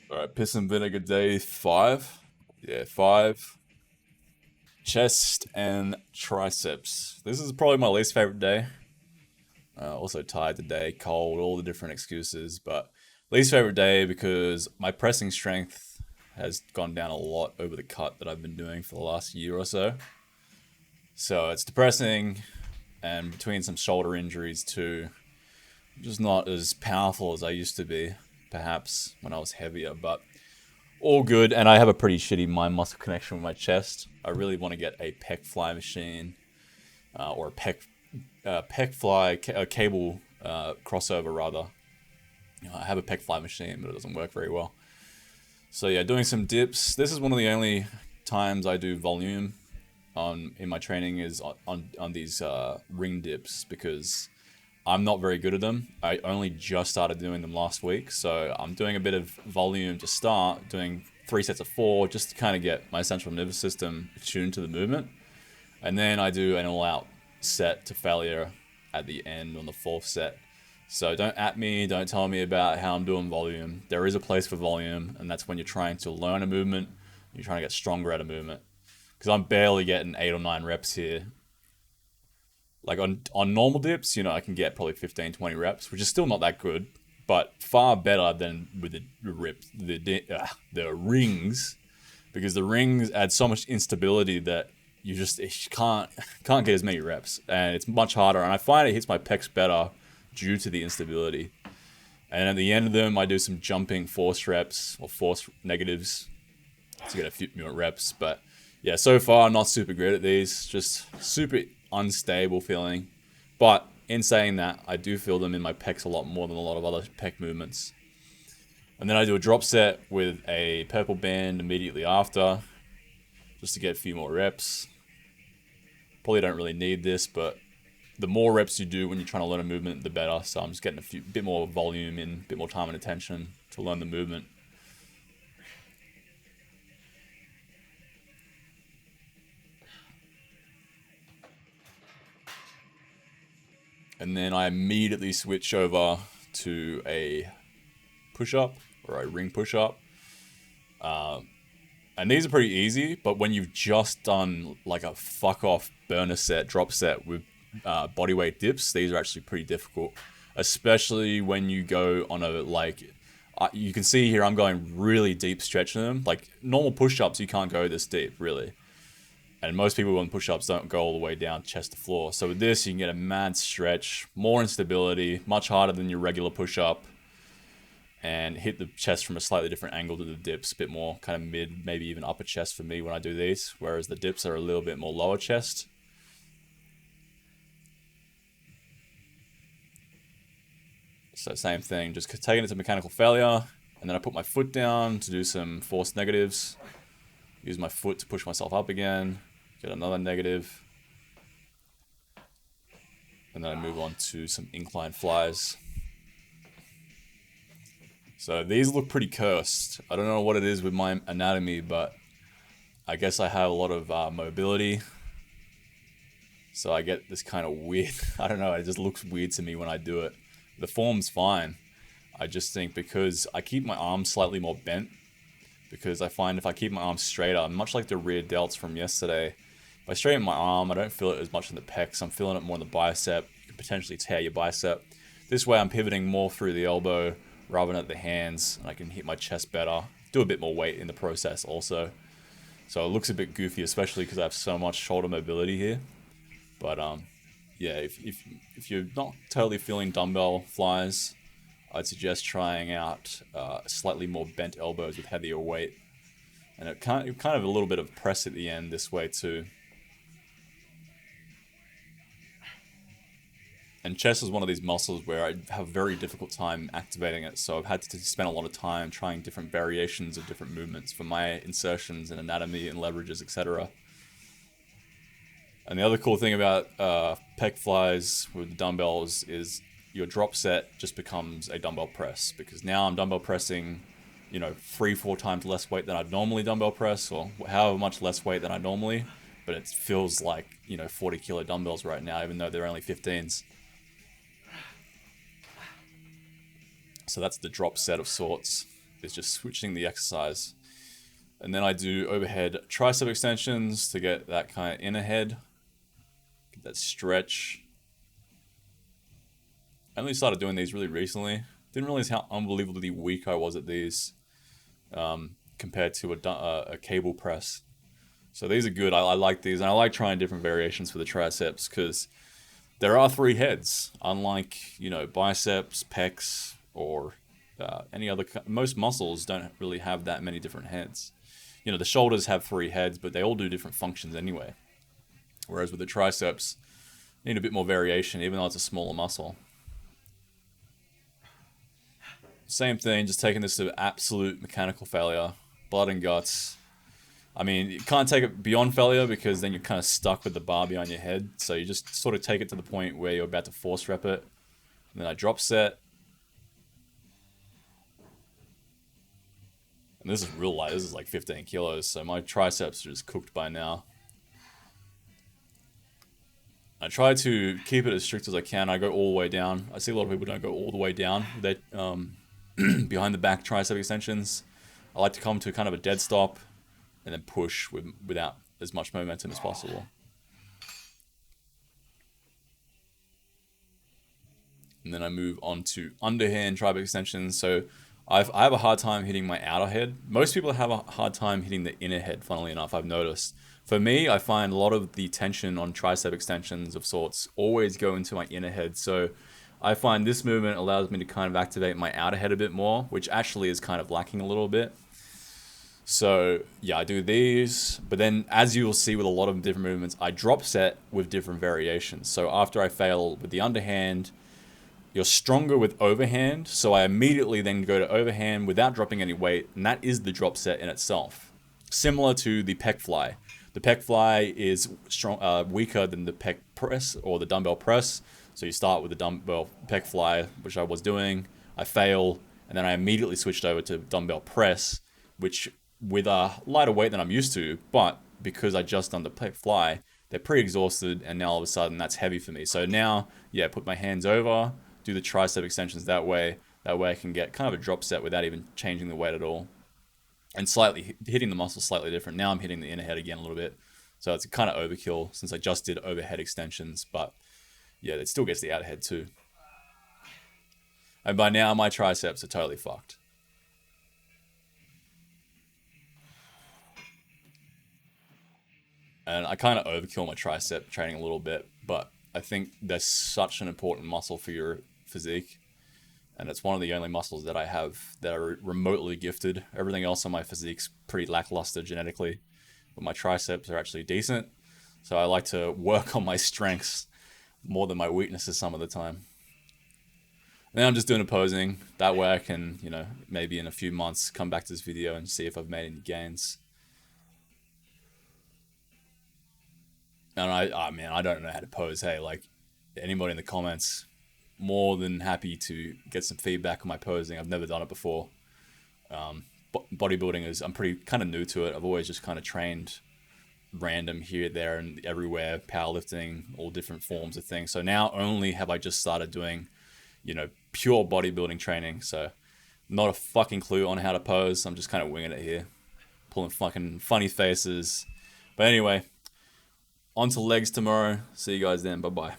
All right, piss and vinegar day 5. Yeah, 5. Chest and triceps. This is probably my least favorite day. Also tired today, cold, all the different excuses, but least favorite day because my pressing strength has gone down a lot over the cut that I've been doing for the last year or so. So it's depressing, and between some shoulder injuries too, just not as powerful as I used to be, perhaps when I was heavier, but all good. And I have a pretty shitty mind muscle connection with my chest. I really want to get a pec fly machine or a pec fly cable crossover rather. I have a pec fly machine, but it doesn't work very well. So yeah, doing some dips. This is one of the only times I do volume on in my training is on these ring dips because I'm not very good at them. I only just started doing them last week, so I'm doing a bit of volume to start, doing 3 sets of 4, just to kind of get my central nervous system attuned to the movement. And then I do an all-out set to failure at the end on the 4th set. So don't at me, don't tell me about how I'm doing volume. There is a place for volume, and that's when you're trying to learn a movement, you're trying to get stronger at a movement. Because I'm barely getting 8 or 9 reps here. Like on normal dips, I can get probably 15, 20 reps, which is still not that good, but far better than with the rings, because the rings add so much instability that you just can't get as many reps, and it's much harder. And I find it hits my pecs better due to the instability. And at the end of them, I do some jumping force reps or force negatives to get a few more reps. But yeah, so far I'm not super great at these, just super unstable feeling. But in saying that, I do feel them in my pecs a lot more than a lot of other pec movements. And then I do a drop set with a purple band immediately after, just to get a few more reps. Probably don't really need this, but the more reps you do when you're trying to learn a movement, the better. So I'm just getting a bit more volume in, a bit more time and attention to learn the movement. And then I immediately switch over to a push-up or a ring push-up. And these are pretty easy, but when you've just done like a fuck-off burner set, drop set with bodyweight dips, these are actually pretty difficult. Especially when you go on you can see here I'm going really deep stretching them. Like normal push-ups, you can't go this deep, really. And most people on push-ups don't go all the way down chest to floor. So with this, you can get a mad stretch, more instability, much harder than your regular push-up, and hit the chest from a slightly different angle to the dips, a bit more kind of mid, maybe even upper chest for me when I do these, whereas the dips are a little bit more lower chest. So same thing, just taking it to mechanical failure, and then I put my foot down to do some force negatives. Use my foot to push myself up again, get another negative, and then I move on to some incline flies. So these look pretty cursed. I don't know what it is with my anatomy, but I guess I have a lot of mobility. So I get this kind of weird, I don't know, it just looks weird to me when I do it. The form's fine. I just think because I keep my arms slightly more bent, because I find if I keep my arms straighter, much like the rear delts from yesterday, if I straighten my arm, I don't feel it as much in the pecs. I'm feeling it more in the bicep. You can potentially tear your bicep. This way I'm pivoting more through the elbow rather than at the hands, and I can hit my chest better. Do a bit more weight in the process also. So it looks a bit goofy, especially because I have so much shoulder mobility here. But yeah, if you're not totally feeling dumbbell flies, I'd suggest trying out slightly more bent elbows with heavier weight. And it kind of a little bit of press at the end this way too. And chest is one of these muscles where I have a very difficult time activating it, so I've had to spend a lot of time trying different variations of different movements for my insertions and anatomy and leverages, etc. And the other cool thing about pec flies with dumbbells is your drop set just becomes a dumbbell press, because now I'm dumbbell pressing, 3-4 times less weight than I'd normally dumbbell press, or however much less weight than I normally, but it feels like 40 kilo dumbbells right now, even though they're only 15s. So that's the drop set of sorts. is just switching the exercise. And then I do overhead tricep extensions to get that kind of inner head, get that stretch. I only started doing these really recently. Didn't realize how unbelievably weak I was at these compared to a cable press. So these are good. I like these, and I like trying different variations for the triceps because there are 3 heads, unlike biceps, pecs, or any other. Most muscles don't really have that many different heads. The shoulders have 3 heads, but they all do different functions anyway. Whereas with the triceps, you need a bit more variation, even though it's a smaller muscle. Same thing, just taking this to absolute mechanical failure, blood and guts. I mean, you can't take it beyond failure because then you're kind of stuck with the bar behind your head. So you just sort of take it to the point where you're about to force rep it. And then I drop set. And this is real light. This is like 15 kilos. So my triceps are just cooked by now. I try to keep it as strict as I can. I go all the way down. I see a lot of people don't go all the way down. They behind the back tricep extensions. I like to come to kind of a dead stop and then push without as much momentum as possible. And then I move on to underhand tricep extensions. So I have a hard time hitting my outer head. Most people have a hard time hitting the inner head, funnily enough, I've noticed. For me, I find a lot of the tension on tricep extensions of sorts always go into my inner head. So I find this movement allows me to kind of activate my outer head a bit more, which actually is kind of lacking a little bit. So yeah, I do these, but then as you will see with a lot of different movements, I drop set with different variations. So after I fail with the underhand, you're stronger with overhand. So I immediately then go to overhand without dropping any weight, and that is the drop set in itself. Similar to the pec fly. The pec fly is weaker than the pec press or the dumbbell press. So you start with the dumbbell pec fly, which I was doing. I fail, and then I immediately switched over to dumbbell press, which with a lighter weight than I'm used to, but because I just done the pec fly, they're pretty exhausted, and now all of a sudden that's heavy for me. So now, yeah, put my hands over, do the tricep extensions that way. That way I can get kind of a drop set without even changing the weight at all. And slightly hitting the muscle slightly different. Now I'm hitting the inner head again a little bit. So it's kind of overkill since I just did overhead extensions, but yeah, it still gets the outer head too. And by now my triceps are totally fucked. And I kind of overkill my tricep training a little bit, but I think that's such an important muscle for your physique. And it's one of the only muscles that I have that are remotely gifted. Everything else on my physique's pretty lackluster genetically, but my triceps are actually decent. So I like to work on my strengths more than my weaknesses some of the time. And then I'm just doing opposing. That way I can, maybe in a few months come back to this video and see if I've made any gains. And I don't know how to pose. Hey, like anybody in the comments, more than happy to get some feedback on my posing. I've never done it before. Bodybuilding I'm pretty kind of new to it. I've always just kind of trained random here, there, and everywhere, powerlifting, all different forms of things. So now only have I just started doing, pure bodybuilding training. So not a fucking clue on how to pose. I'm just kind of winging it here, pulling fucking funny faces. But anyway, on to legs tomorrow. See you guys then. Bye-bye.